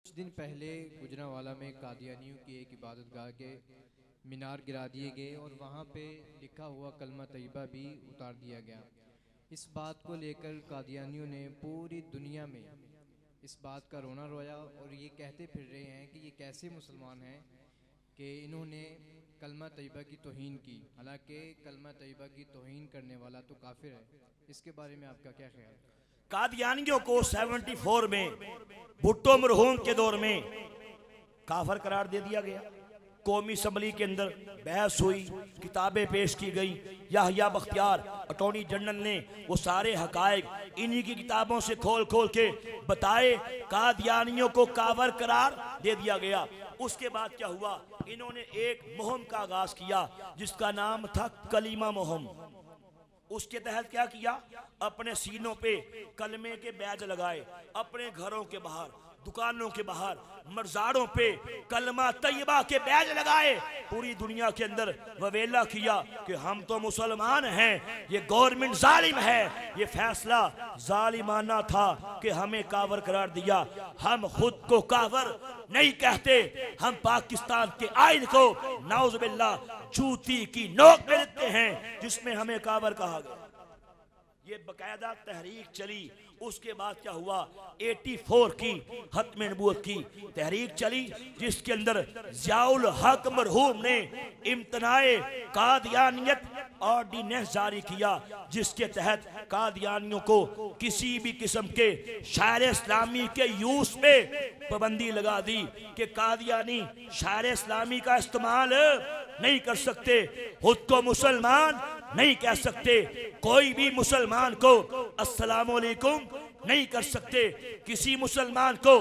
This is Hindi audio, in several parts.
कुछ दिन पहले गुजरांवाला में कादियानियों की एक इबादतगाह के मीनार गिरा दिए गए और वहाँ पे लिखा हुआ कलमा तैयबा भी उतार दिया गया। इस बात को लेकर कादियानियों ने पूरी दुनिया में इस बात का रोना रोया और ये कहते फिर रहे हैं कि ये कैसे मुसलमान हैं कि इन्होंने कलमा तैयबा की तौहीन की, हालांकि कलमा तैयबा की तौहीन करने वाला तो काफिर है। इसके बारे में आपका क्या ख्याल है? कादियानियों को 74 में भुट्टो मरहूम के दौर में काफर करार दे दिया गया। कौमी असम्बली के अंदर बहस हुई, किताबें पेश की गई। याहिया बख्तियार अटॉर्नी जनरल ने वो सारे हकायक इन्हीं की किताबों से खोल खोल के बताए। कादियानियों को काफर करार दे दिया गया। उसके बाद क्या हुआ, इन्होंने एक मुहिम का आगाज किया जिसका नाम था कलीमा मुहिम। उसके तहत क्या किया, अपने सीनों पे कलमे के बैज लगाए, अपने घरों के बाहर, दुकानों के बाहर, मज़ारों पे कलमा तैयबा के बैज लगाए। पूरी दुनिया के अंदर ववेला किया कि हम तो मुसलमान हैं, ये गवर्नमेंट जालिम है, ये फैसला जालिमाना था कि हमें काफिर करार दिया। हम खुद को काफिर नहीं कहते, हम पाकिस्तान के आइन को नाउज़ुबिल्लाह जूती की नोक में देते हैं जिसमें हमें काफिर कहा गया। ये बकायदा तहरीक चली। उसके बाद क्या हुआ, 84 की खत्म नबूवत की तहरीक चली जिसके अंदर ज़ियाउल हक मरहूम ने इम्तनाए कादियानियत ऑर्डिनेंस जारी किया, जिसके तहत कादियानियों को किसी भी किस्म के शायर इस्लामी के यूज पे पाबंदी लगा दी कि कादियानी शायर इस्लामी का इस्तेमाल नहीं कर सकते, खुद को मुसलमान नहीं कह सकते, कोई भी मुसलमान को अस्सलाम वालेकुम नहीं कर सकते, किसी मुसलमान को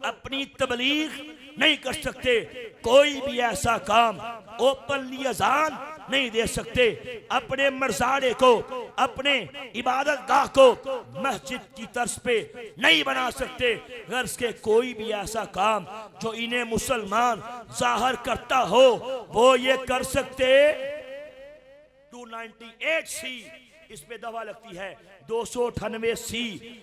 अपनी तबलीग नहीं कर सकते, कोई भी ऐसा काम ओपनली अजान नहीं दे सकते, अपने मरजारे को, अपने इबादत गाह को मस्जिद की तर्ज पे नहीं बना सकते। गर्ज के कोई भी ऐसा काम जो इन्हें मुसलमान जाहिर करता हो वो ये कर सकते। 298C इस पे दवा लगती है, 298C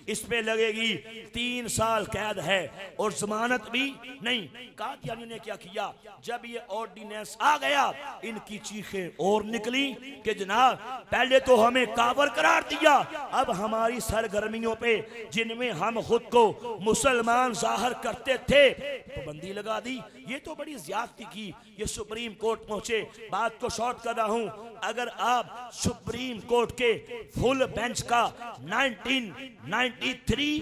इस पे लगेगी, 3 साल कैद है और जमानत भी नहीं। कादियानियों ने क्या किया, जब ये ऑर्डिनेंस आ गया इनकी चीखें और निकली कि जनाब पहले तो हमें काफिर करार दिया, अब हमारी सरगर्मियों पे जिनमें हम खुद को मुसलमान जाहिर करते थे पाबंदी लगा दी। ये तो बड़ी ज्यादती की। ये सुप्रीम कोर्ट पहुंचे। बात को शॉर्ट कर रहा हूं, अगर आप सुप्रीम कोर्ट के फुल बेंच का 1993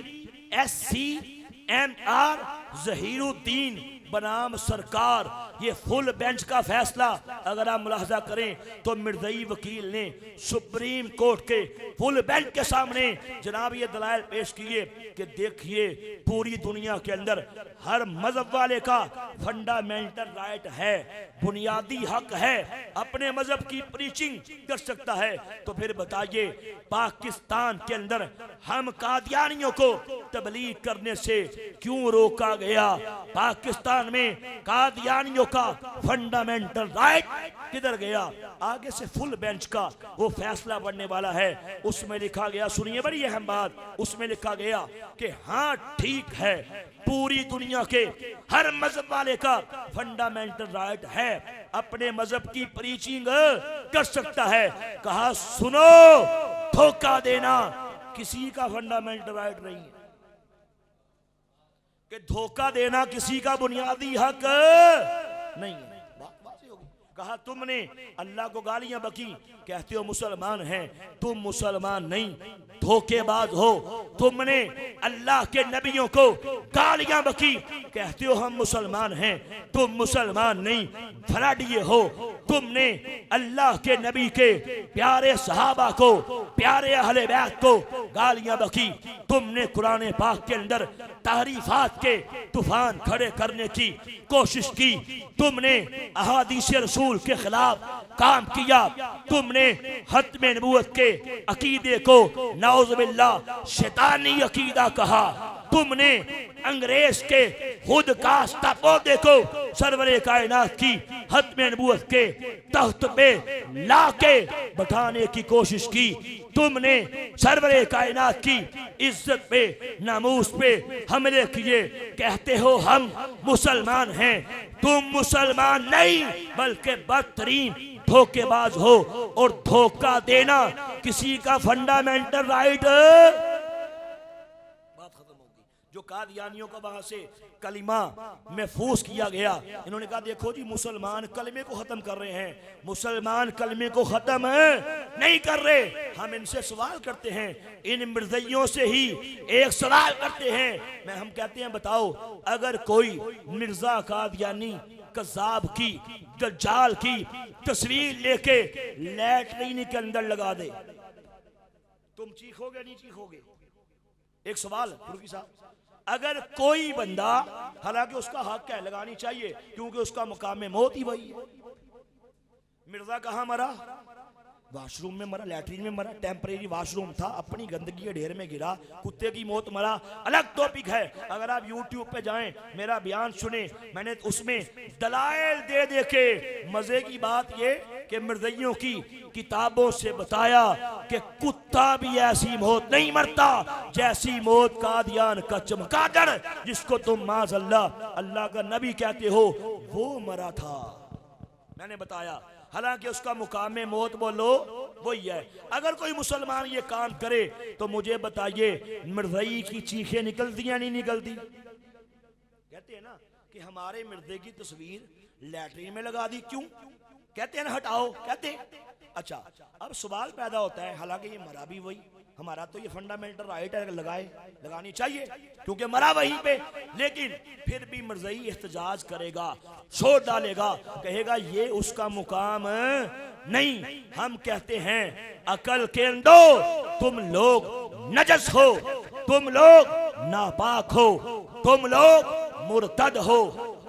SCMR ज़हीरुद्दीन बनाम सरकार, ये फुल बेंच का फैसला अगर आप मुलाहजा करें तो मिर्ज़ई वकील ने सुप्रीम कोर्ट के फुल बेंच के सामने जनाब ये दलाइल पेश किए कि देखिए पूरी दुनिया के अंदर हर मजहब वाले का फंडामेंटल राइट है, बुनियादी हक है, अपने मजहब की प्रीचिंग कर सकता है। तो फिर बताइए पाकिस्तान के अंदर हम कादियानियों को तबलीग करने से क्यों रोका गया? पाकिस्तान में कादियानियों का फंडामेंटल राइट किधर गया? आगे से फुल बेंच का वो फैसला बनने वाला है। उसमें लिखा गया, सुनिए बड़ी अहम बात, उसमें लिखा गया कि हाँ ठीक है, पूरी दुनिया के हर मजहब वाले का फंडामेंटल राइट है, अपने मजहब की प्रीचिंग कर सकता है। कहा सुनो, धोखा देना किसी का फंडामेंटल राइट नहीं है, कि धोखा देना किसी का बुनियादी हक नहीं है। कहा तुमने अल्लाह को गालियां बकी, कहते हो मुसलमान हैं, तुम मुसलमान नहीं, धोखेबाज हो। तुमने अल्लाह के नबियों को गालियां बकी, कहते हो हम मुसलमान हैं, तुम मुसलमान नहीं, फ्रॉडिये हो। तुमने अल्लाह के नबी के प्यारे सहाबा को, प्यारे अहले बैत को गालियां बकी। तुमने कुरान पाक के अंदर तारीफात के तूफान खड़े करने की कोशिश की। तुमने अहादीस रसूल के खिलाफ काम किया। तुमने खत्म नबूवत के अकीदे को नाउज़ुबिल्लाह शैतानी अकीदा कहा। तुमने अंग्रेज के खुद कास्ता पौधे को सरवरे कायनात की खत्म नबूवत के तख्त पे लाके बैठाने की कोशिश की। तुमने सरवरे कायनात की इज्जत पे नामूस पे हमले किए। कहते हो हम मुसलमान हैं, तुम मुसलमान नहीं बल्कि बदतरीन धोखेबाज हो। और धोखा देना किसी का फंडामेंटल राइट। बात खत्म होगी। जो कादियानियों का वहां से कलिमा महफूज किया गया, इन्होंने कहा देखो जी मुसलमान कलमे को खत्म कर रहे हैं, मुसलमान कलमे को खत्म नहीं कर रहे। हम इनसे सवाल करते हैं, इन मिर्ज़इयों से ही एक सवाल करते हैं। हम कहते हैं बताओ, अगर कोई मिर्जा कादियानी कज़ाब की दज्जाल की तस्वीर लेके लैट्रिन के अंदर लगा दे, तुम चीखोगे नहीं चीखोगे? एक सवाल फरूकी साहब, अगर कोई बंदा, हालांकि उसका हक है लगानी चाहिए क्योंकि उसका मुकाम में मौत ही वही है। मिर्जा कहाँ मरा? वाशरूम में मरा, लैट्रिन में मरा, टेम्परेरी वाशरूम था, अपनी गंदगी के ढेर में गिरा, कुत्ते की मौत मरा, अलग टॉपिक है। अगर आप YouTube पे जाएं, मेरा बयान सुने, मैंने उसमें दलाइल दे दे के, मजे की बात ये कि मिर्ज़इयों की किताबों से बताया कि कुत्ता भी ऐसी मौत नहीं मरता जैसी मौत कादियान का चमगादड़, जिसको तुम माज़अल्लाह अल्लाह का नबी कहते हो, वो मरा था। मैंने बताया, हालांकि उसका मुकाम में मौत बोलो वही है। अगर कोई मुसलमान ये काम करे तो मुझे बताइए, मिर्ज़ई की चीखें निकलती या नहीं निकलती? कहते हैं ना कि हमारे मिर्ज़े की तस्वीर लैट्रिन में लगा दी, क्यों? कहते हैं ना हटाओ, कहते हैं। अच्छा, अब सवाल पैदा होता है, हालांकि ये मरा भी वही, हमारा तो ये फंडामेंटल राइट है, लगानी चाहिए क्योंकि मरा वहीं पे, लेकिन फिर भी मिर्ज़ई एहतजाज करेगा, छोड़ डालेगा, कहेगा ये उसका मुकाम नहीं। हम कहते हैं अकल के अंदर तुम लोग नजस हो, तुम लोग नापाक हो, तुम लोग मुर्तद हो,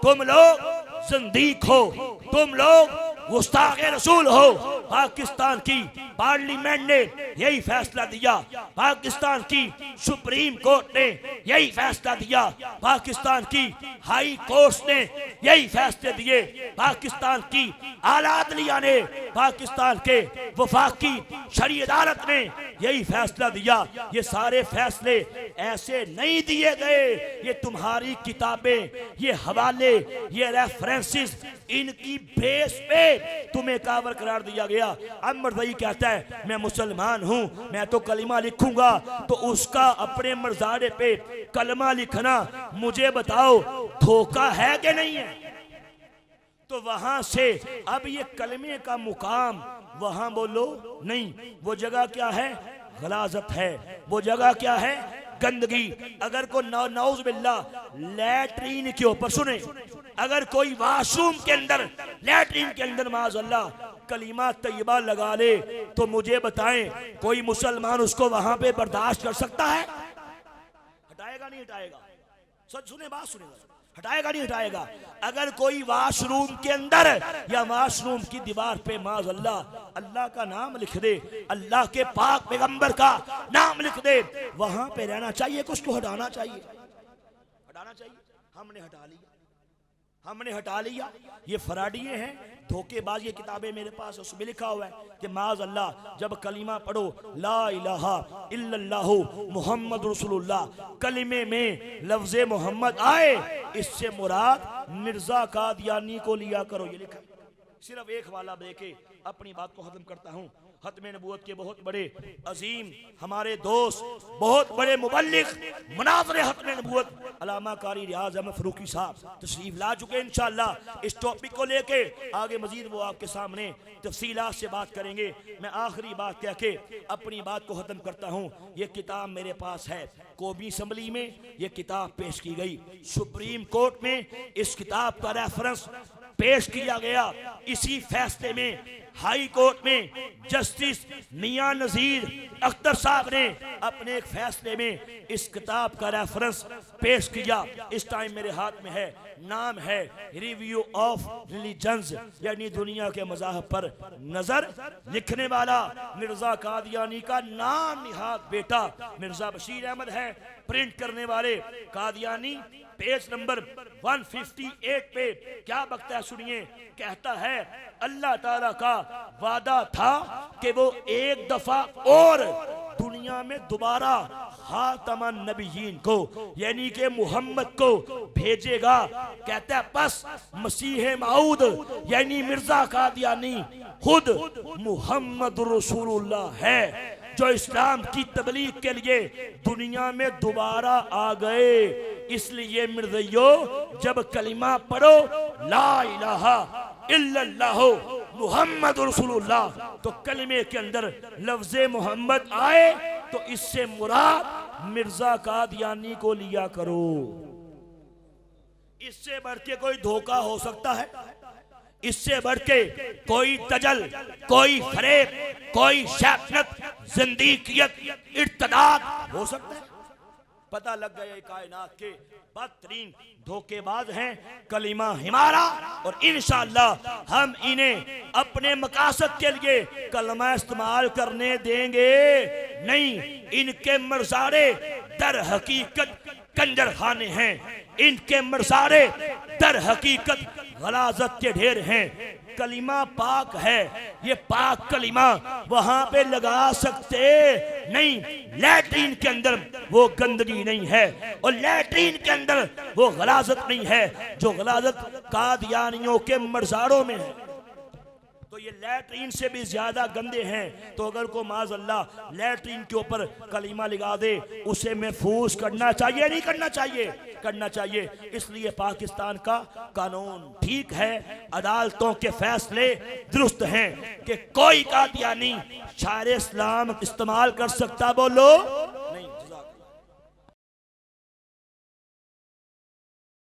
तुम लोग ज़िंदीक हो, तुम लोग गुस्ताखे रसूल हो। पाकिस्तान की पार्लियामेंट ने यही फैसला दिया, पाकिस्तान की सुप्रीम कोर्ट ने यही फैसला दिया, पाकिस्तान की हाई कोर्ट ने यही फैसले दिए, पाकिस्तान की आला अदलिया ने, पाकिस्तान के वफाकी शरी अदालत ने यही फैसला दिया। ये सारे फैसले ऐसे नहीं दिए गए, ये तुम्हारी किताबें, ये हवाले, ये रेफरेंसेस, इनकी बेस पे तुम्हें कावर करार दिया गया। अब मिर्ज़ई कहता है मैं मुसलमान हूं, मैं तो कलिमा लिखूंगा, तो उसका अपने मर्ज़ारे पे कलमा लिखना मुझे बताओ धोखा है कि नहीं है? तो वहां से अब ये कलमे का मुकाम वहां बोलो नहीं, वो जगह क्या है? गलाजत है, वो जगह क्या है? गंदगी। अगर कोई नौज बिल्लाह लैट्रीन के ऊपर, सुने, अगर कोई वाशरूम के अंदर, लैट्रीन के अंदर माज़अल्लाह कलीमा तैयबा लगा ले, तो मुझे बताएं कोई मुसलमान उसको वहां पे बर्दाश्त कर सकता है? हटाएगा नहीं हटाएगा? सच सुने, बात सुने, हटाएगा नहीं हटाएगा? अगर कोई वाशरूम के अंदर या वाशरूम की दीवार पे माज़अल्लाह अल्लाह का नाम लिख दे, अल्लाह के पाक पैगंबर का नाम लिख दे, वहां पे रहना चाहिए कि उसको हटाना चाहिए? हटाना चाहिए। हमने हटा लिया, हमने हटा लिया। ये फराडिये हैं, धोखेबाज। ये किताबें मेरे पास, उसमें लिखा हुआ है कि माज़अल्लाह जब कलीमा पढ़ो ला इलाहा इल्लल्लाहु मुहम्मद रसूलुल्लाह, कलीमे में लफ्ज़े मोहम्मद आए, इससे मुराद मिर्जा कादियानी को लिया करो। ये लिखा। सिर्फ एक हवाला देके अपनी बात को खत्म करता हूँ। खत्म नबूवत के बहुत बड़े अजीम हमारे दोस्त, बहुत बड़े मुबल्लिग, मुनाज़िर खत्म नबूवत अल्लामा कारी रियाज़ अहमद फ़ारूकी साहब तशरीफ ला चुके। इंशाअल्लाह इस टॉपिक को लेके आगे मजीद वो आपके सामने तफसीलात से बात करेंगे। मैं आखिरी बात कह के अपनी बात को खत्म करता हूँ। ये किताब मेरे पास है, कौमी असम्बली में ये किताब पेश की गई, सुप्रीम कोर्ट में इस किताब का रेफरेंस पेश किया गया। इसी फैसले में हाई कोर्ट में जस्टिस मियां नजीर अख्तर साहब ने अपने एक फैसले में इस किताब का रेफरेंस पेश किया। इस टाइम मेरे हाथ में है, नाम है रिव्यू ऑफ रिलीजन्स, यानी दुनिया के मज़ाहब पर नजर। लिखने वाला मिर्जा कादियानी का नाम निहाद बेटा मिर्जा बशीर अहमद है। प्रिंट करने वाले कादियानी। पेज नंबर 158 पे क्या बकता है सुनिए। कहता है अल्लाह ताला का वादा था कि वो एक दफा और दुनिया में दोबारा खातमन नबीयीन को यानी कि मोहम्मद को भेजेगा। कहता है बस मसीह मऊद यानी मिर्जा कादियानी खुद मोहम्मद रसूलुल्लाह है जो इस्लाम की तबलीग के लिए दुनिया में दोबारा आ गए। इसलिए मिर्ज़इयो जब कलिमा पढ़ो ला इलाहा इल्लल्लाह मुहम्मद रसूलुल्लाह, तो कलिमे के अंदर लफ्ज़े मोहम्मद आए तो इससे मुराद मिर्जा कादियानी को लिया करो। इससे बढ़ के कोई धोखा हो सकता है? इससे बढ़ के कोई तजल, कोई फरेब, कोई शैतानत, जिंदगियत, इर्तिदाद हो सकता है? पता लग गया कायनात के बदतरीन धोखेबाज हैं कलिमा हमारा, और इंशाअल्लाह हम इन्हें अपने मकासद के लिए कलमा इस्तेमाल करने देंगे नहीं। इनके मरसारे दर हकीकत कंजर खाने हैं, इनके मरसारे दर हकीकत गलाजत के ढेर हैं। कलिमा पाक है, ये पाक कलिमा वहां पे लगा सकते नहीं। लैट्रीन के अंदर वो गंदगी नहीं है और लैट्रीन के अंदर वो गलाजत नहीं है जो गलाजत कादियानियों के मरजारों में है। तो ये लैट्रीन से भी ज्यादा गंदे हैं। तो अगर को माज़अल्लाह लैट्रीन के ऊपर कलीमा लगा दे उसे महफूज करना चाहिए नहीं करना चाहिए? करना चाहिए। इसलिए पाकिस्तान का कानून ठीक है, अदालतों के फैसले दुरुस्त हैं कि कोई कादियानी शायर इस्लाम इस्तेमाल कर सकता। बोलो